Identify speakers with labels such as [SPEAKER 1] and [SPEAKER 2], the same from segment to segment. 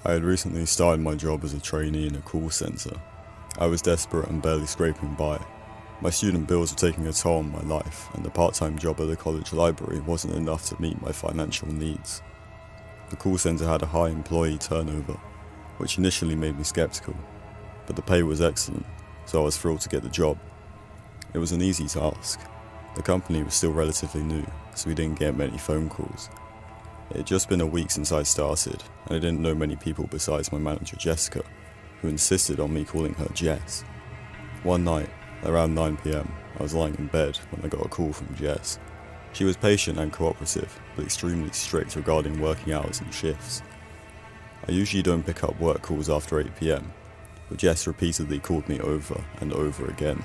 [SPEAKER 1] I had recently started my job as a trainee in a call centre. I was desperate and barely scraping by. My student bills were taking a toll on my life, and the part-time job at the college library wasn't enough to meet my financial needs. The call centre had a high employee turnover, which initially made me sceptical, but the pay was excellent, so I was thrilled to get the job. It was an easy task. The company was still relatively new, so we didn't get many phone calls. It had just been a week since I started, and I didn't know many people besides my manager Jessica, who insisted on me calling her Jess. One night, around 9 PM, I was lying in bed when I got a call from Jess. She was patient and cooperative, but extremely strict regarding working hours and shifts. I usually don't pick up work calls after 8 PM, but Jess repeatedly called me over and over again.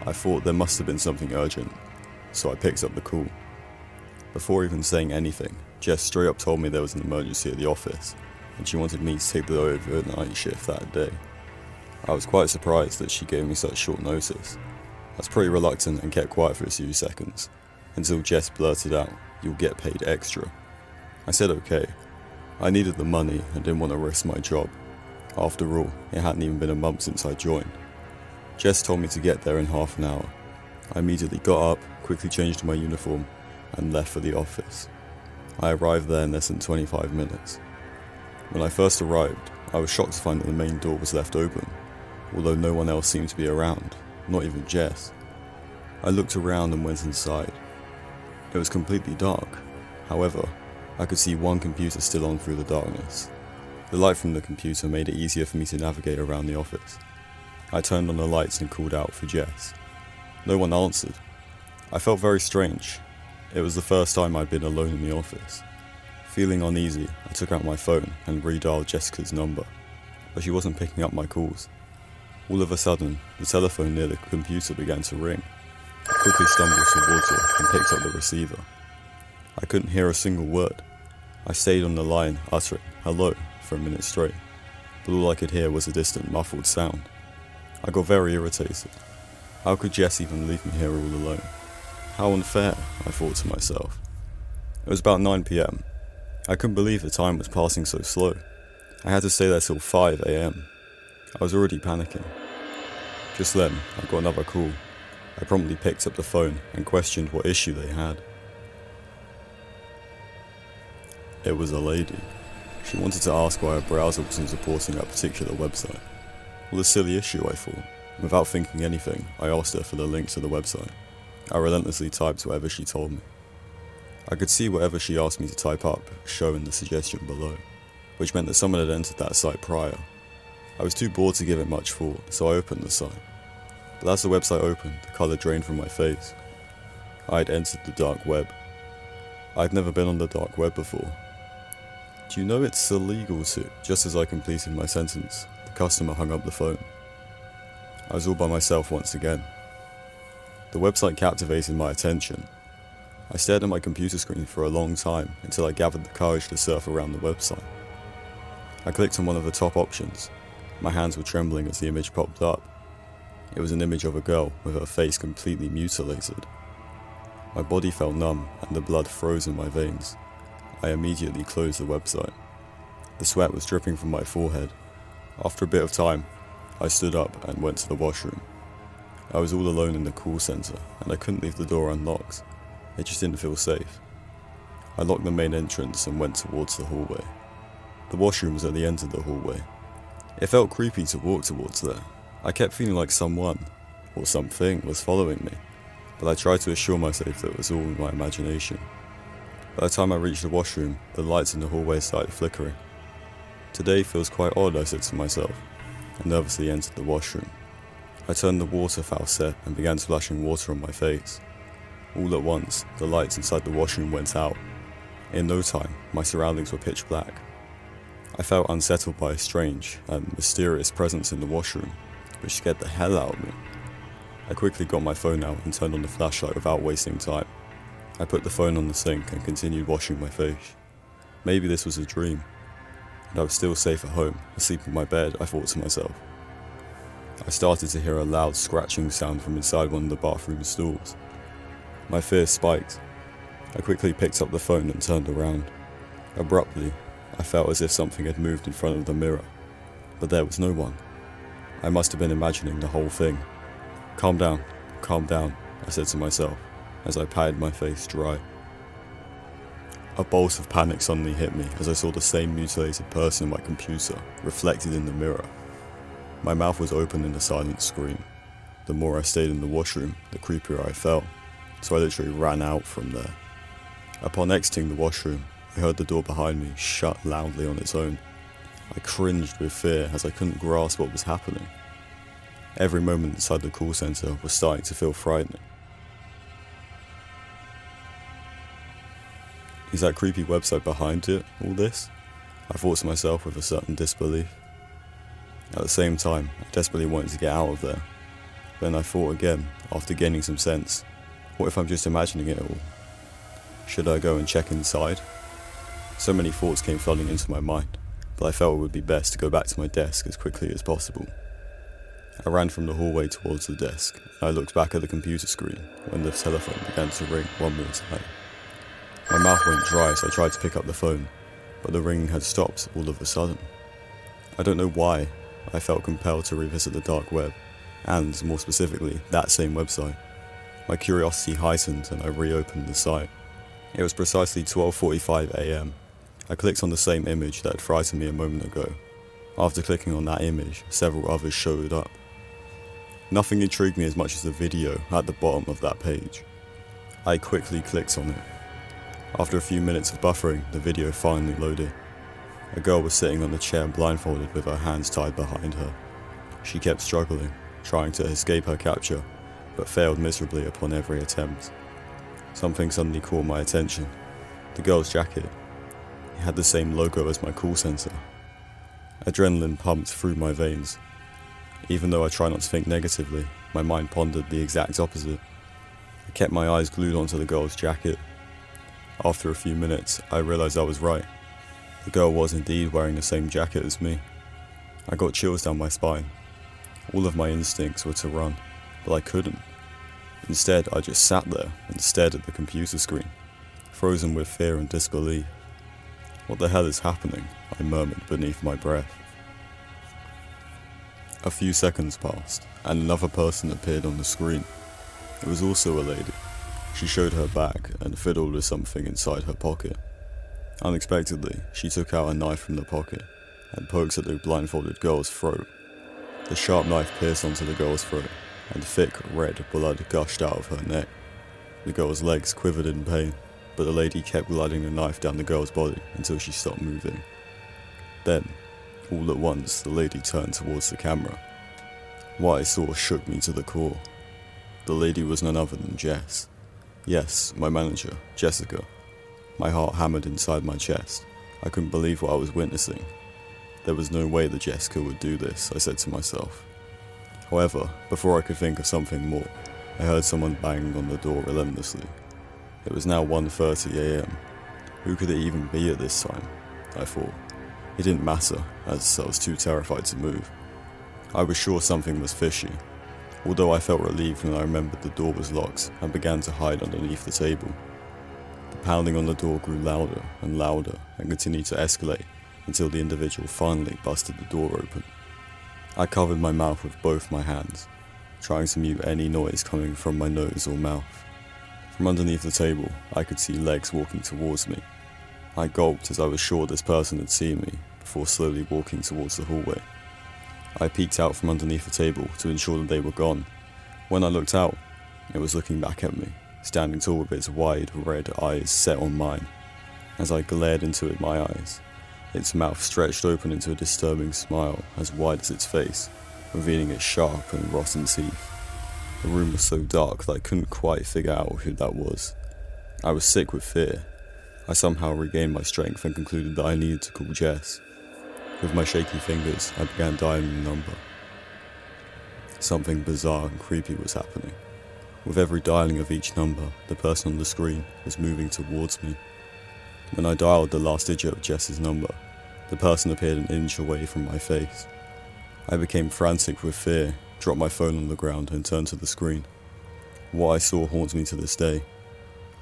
[SPEAKER 1] I thought there must have been something urgent, so I picked up the call. Before even saying anything, Jess straight up told me there was an emergency at the office, and she wanted me to take the overnight shift that day. I was quite surprised that she gave me such short notice. I was pretty reluctant and kept quiet for a few seconds, until Jess blurted out, "You'll get paid extra." I said okay. I needed the money and didn't want to risk my job. After all, it hadn't even been a month since I joined. Jess told me to get there in half an hour. I immediately got up, quickly changed to my uniform, and left for the office. I arrived there in less than 25 minutes. When I first arrived, I was shocked to find that the main door was left open, although no one else seemed to be around, not even Jess. I looked around and went inside. It was completely dark. However, I could see one computer still on through the darkness. The light from the computer made it easier for me to navigate around the office. I turned on the lights and called out for Jess. No one answered. I felt very strange. It was the first time I'd been alone in the office. Feeling uneasy, I took out my phone and redialed Jessica's number, but she wasn't picking up my calls. All of a sudden, the telephone near the computer began to ring. I quickly stumbled towards it and picked up the receiver. I couldn't hear a single word. I stayed on the line uttering "hello" for a minute straight, but all I could hear was a distant muffled sound. I got very irritated. How could Jess even leave me here all alone? How unfair, I thought to myself. It was about 9 PM. I couldn't believe the time was passing so slow. I had to stay there till 5 AM. I was already panicking. Just then, I got another call. I promptly picked up the phone and questioned what issue they had. It was a lady. She wanted to ask why her browser wasn't supporting that particular website. What a silly issue, I thought. Without thinking anything, I asked her for the link to the website. I relentlessly typed whatever she told me. I could see whatever she asked me to type up show in the suggestion below, which meant that someone had entered that site prior. I was too bored to give it much thought, so I opened the site. But as the website opened, the colour drained from my face. I had entered the dark web. I'd never been on the dark web before. Do you know it's illegal to? Just as I completed my sentence, the customer hung up the phone. I was all by myself once again. The website captivated my attention. I stared at my computer screen for a long time until I gathered the courage to surf around the website. I clicked on one of the top options. My hands were trembling as the image popped up. It was an image of a girl with her face completely mutilated. My body felt numb and the blood froze in my veins. I immediately closed the website. The sweat was dripping from my forehead. After a bit of time, I stood up and went to the washroom. I was all alone in the call centre and I couldn't leave the door unlocked. It just didn't feel safe. I locked the main entrance and went towards the hallway. The washroom was at the end of the hallway. It felt creepy to walk towards there. I kept feeling like someone, or something, was following me, but I tried to assure myself that it was all in my imagination. By the time I reached the washroom, the lights in the hallway started flickering. Today feels quite odd, I said to myself, and nervously entered the washroom. I turned the water faucet and began splashing water on my face. All at once, the lights inside the washroom went out. In no time, my surroundings were pitch black. I felt unsettled by a strange and mysterious presence in the washroom, which scared the hell out of me. I quickly got my phone out and turned on the flashlight without wasting time. I put the phone on the sink and continued washing my face. Maybe this was a dream, and I was still safe at home, asleep in my bed, I thought to myself. I started to hear a loud scratching sound from inside one of the bathroom stalls. My fear spiked. I quickly picked up the phone and turned around. Abruptly, I felt as if something had moved in front of the mirror, but there was no one. I must have been imagining the whole thing. Calm down, I said to myself as I patted my face dry. A bolt of panic suddenly hit me as I saw the same mutilated person in my computer reflected in the mirror. My mouth was open in a silent scream. The more I stayed in the washroom, the creepier I felt, so I literally ran out from there. Upon exiting the washroom, I heard the door behind me shut loudly on its own. I cringed with fear as I couldn't grasp what was happening. Every moment inside the call centre was starting to feel frightening. Is that creepy website behind it, all this? I thought to myself with a certain disbelief. At the same time, I desperately wanted to get out of there. Then I thought again, after gaining some sense, what if I'm just imagining it all? Should I go and check inside? So many thoughts came flooding into my mind, but I felt it would be best to go back to my desk as quickly as possible. I ran from the hallway towards the desk, and I looked back at the computer screen when the telephone began to ring one more time. My mouth went dry as I tried to pick up the phone, but the ringing had stopped all of a sudden. I don't know why, I felt compelled to revisit the dark web, and, more specifically, that same website. My curiosity heightened and I reopened the site. It was precisely 12:45 AM. I clicked on the same image that had frightened me a moment ago. After clicking on that image, several others showed up. Nothing intrigued me as much as the video at the bottom of that page. I quickly clicked on it. After a few minutes of buffering, the video finally loaded. A girl was sitting on the chair blindfolded with her hands tied behind her. She kept struggling, trying to escape her capture, but failed miserably upon every attempt. Something suddenly caught my attention. The girl's jacket. It had the same logo as my call center. Adrenaline pumped through my veins. Even though I try not to think negatively, my mind pondered the exact opposite. I kept my eyes glued onto the girl's jacket. After a few minutes, I realized I was right. The girl was indeed wearing the same jacket as me. I got chills down my spine. All of my instincts were to run, but I couldn't. Instead, I just sat there and stared at the computer screen, frozen with fear and disbelief. What the hell is happening? I murmured beneath my breath. A few seconds passed, and another person appeared on the screen. It was also a lady. She showed her back and fiddled with something inside her pocket. Unexpectedly, she took out a knife from the pocket and poked at the blindfolded girl's throat. The sharp knife pierced onto the girl's throat, and thick red blood gushed out of her neck. The girl's legs quivered in pain, but the lady kept gliding the knife down the girl's body until she stopped moving. Then, all at once, the lady turned towards the camera. What I saw shook me to the core. The lady was none other than Jess. Yes, my manager, Jessica. My heart hammered inside my chest. I couldn't believe what I was witnessing. There was no way that Jessica would do this, I said to myself. However, before I could think of something more, I heard someone banging on the door relentlessly. It was now 1:30 AM. Who could it even be at this time? I thought. It didn't matter, as I was too terrified to move. I was sure something was fishy, although I felt relieved when I remembered the door was locked and began to hide underneath the table. The pounding on the door grew louder and louder and continued to escalate until the individual finally busted the door open. I covered my mouth with both my hands, trying to mute any noise coming from my nose or mouth. From underneath the table, I could see legs walking towards me. I gulped as I was sure this person had seen me, before slowly walking towards the hallway. I peeked out from underneath the table to ensure that they were gone. When I looked out, it was looking back at me, standing tall with its wide red eyes set on mine. As I glared into it my eyes, its mouth stretched open into a disturbing smile as wide as its face, revealing its sharp and rotten teeth. The room was so dark that I couldn't quite figure out who that was. I was sick with fear. I somehow regained my strength and concluded that I needed to call Jess. With my shaky fingers, I began dialing the number. Something bizarre and creepy was happening. With every dialing of each number, the person on the screen was moving towards me. When I dialed the last digit of Jess's number, the person appeared an inch away from my face. I became frantic with fear, dropped my phone on the ground and turned to the screen. What I saw haunts me to this day.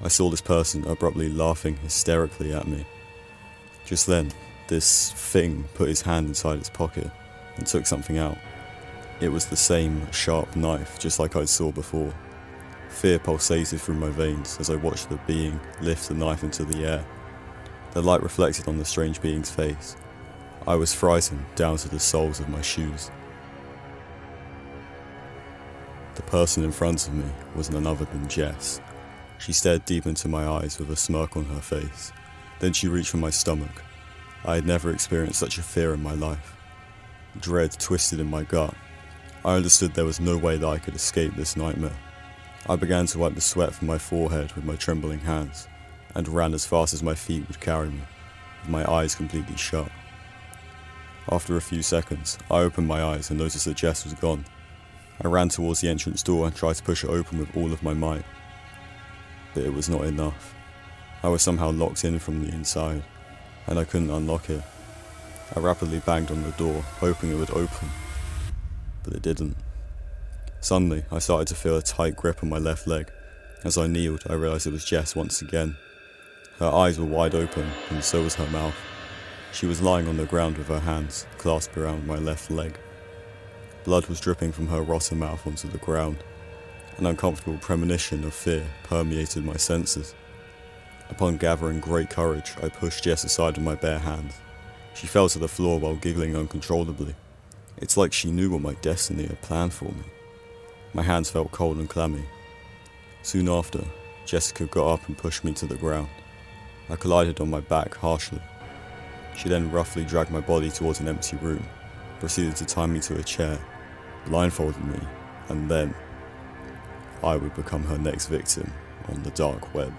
[SPEAKER 1] I saw this person abruptly laughing hysterically at me. Just then, this thing put his hand inside its pocket and took something out. It was the same sharp knife, just like I saw before. Fear pulsated through my veins as I watched the being lift the knife into the air. The light reflected on the strange being's face. I was frightened down to the soles of my shoes. The person in front of me was none other than Jess. She stared deep into my eyes with a smirk on her face. Then she reached for my stomach. I had never experienced such a fear in my life. Dread twisted in my gut. I understood there was no way that I could escape this nightmare. I began to wipe the sweat from my forehead with my trembling hands, and ran as fast as my feet would carry me, with my eyes completely shut. After a few seconds, I opened my eyes and noticed that Jess was gone. I ran towards the entrance door and tried to push it open with all of my might. But it was not enough. I was somehow locked in from the inside, and I couldn't unlock it. I rapidly banged on the door, hoping it would open, but it didn't. Suddenly, I started to feel a tight grip on my left leg. As I kneeled, I realised it was Jess once again. Her eyes were wide open, and so was her mouth. She was lying on the ground with her hands clasped around my left leg. Blood was dripping from her rotten mouth onto the ground. An uncomfortable premonition of fear permeated my senses. Upon gathering great courage, I pushed Jess aside with my bare hands. She fell to the floor while giggling uncontrollably. It's like she knew what my destiny had planned for me. My hands felt cold and clammy. Soon after, Jessica got up and pushed me to the ground. I collided on my back harshly. She then roughly dragged my body towards an empty room, proceeded to tie me to a chair, blindfolded me, and then I would become her next victim on the dark web.